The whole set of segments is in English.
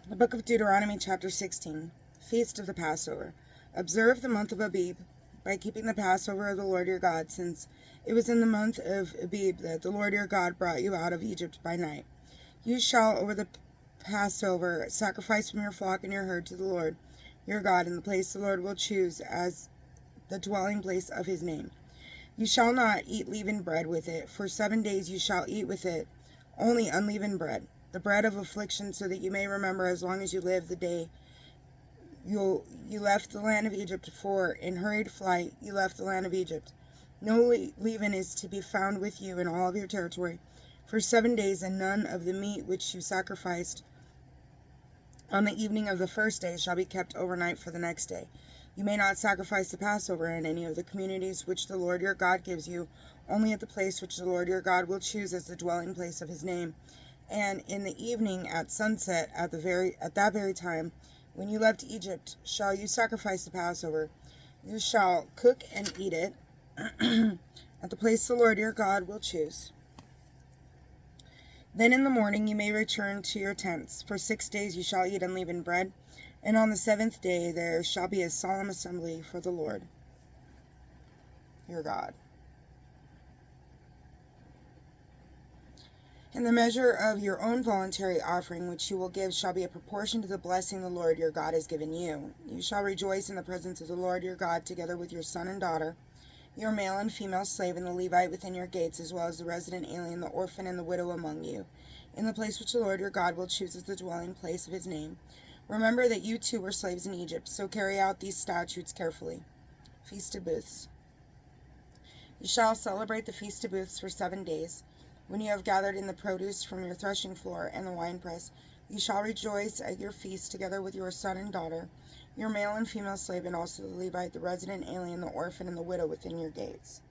The book of Deuteronomy Chapter 16, Feast of the Passover. Observe the month of Abib by keeping the Passover of the Lord your God, since it was in the month of Abib that the Lord your God brought you out of Egypt by night. You shall over the Passover sacrifice from your flock and your herd to the Lord your God in the place the Lord will choose as the dwelling place of his name. You shall not eat leavened bread with it. For 7 days you shall eat with it only unleavened bread, the bread of affliction, so that you may remember as long as you live the day you left the land of Egypt, for in hurried flight you left the land of Egypt. No leaven is to be found with you in all of your territory for 7 days, and none of the meat which you sacrificed on the evening of the first day shall be kept overnight for the next day. You may not sacrifice the Passover in any of the communities which the Lord your God gives you, only at the place which the Lord your God will choose as the dwelling place of his name. And in the evening at sunset, at that very time, when you left Egypt, shall you sacrifice the Passover. You shall cook and eat it at the place the Lord your God will choose. Then in the morning you may return to your tents. For 6 days you shall eat unleavened bread, and on the 7th day there shall be a solemn assembly for the Lord your God. And the measure of your own voluntary offering which you will give shall be a proportion to the blessing the Lord your God has given you. You shall rejoice in the presence of the Lord your God, together with your son and daughter, your male and female slave, and the Levite within your gates, as well as the resident alien, the orphan, and the widow among you, in the place which the Lord your God will choose as the dwelling place of his name. Remember that you too were slaves in Egypt, so carry out these statutes carefully. Feast of Booths. You shall celebrate the Feast of Booths for 7 days. When you have gathered in the produce from your threshing floor and the winepress, you shall rejoice at your feast together with your son and daughter, your male and female slave, and also the Levite, the resident alien, the orphan, and the widow within your gates.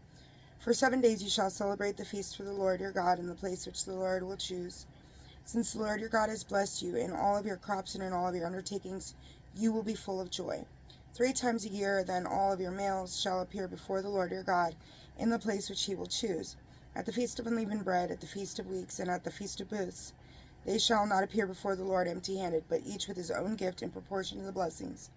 For 7 days you shall celebrate the feast for the Lord your God in the place which the Lord will choose. Since the Lord your God has blessed you in all of your crops and in all of your undertakings, you will be full of joy. 3 times a year then all of your males shall appear before the Lord your God in the place which he will choose, at the feast of unleavened bread, at the feast of weeks, and at the feast of booths. They shall not appear before the Lord empty-handed, but each with his own gift in proportion to the blessings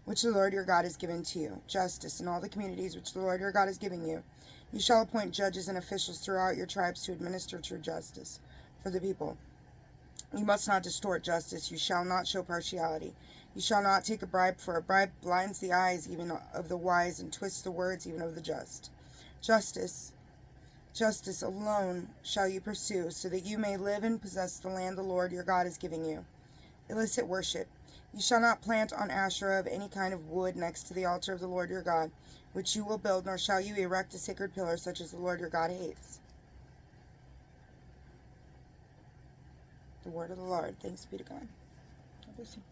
which the Lord your God has given to you. Justice in all the communities which the Lord your God is giving you. You shall appoint judges and officials throughout your tribes to administer true justice for the people. You must not distort justice. You shall not show partiality. You shall not take a bribe, for a bribe blinds the eyes even of the wise and twists the words even of the just. Justice alone shall you pursue, so that you may live and possess the land the Lord your God is giving you. Illicit worship. You shall not plant on Asherah of any kind of wood next to the altar of the Lord your God, which you will build, nor shall you erect a sacred pillar such as the Lord your God hates. The word of the Lord. Thanks be to God. God bless you.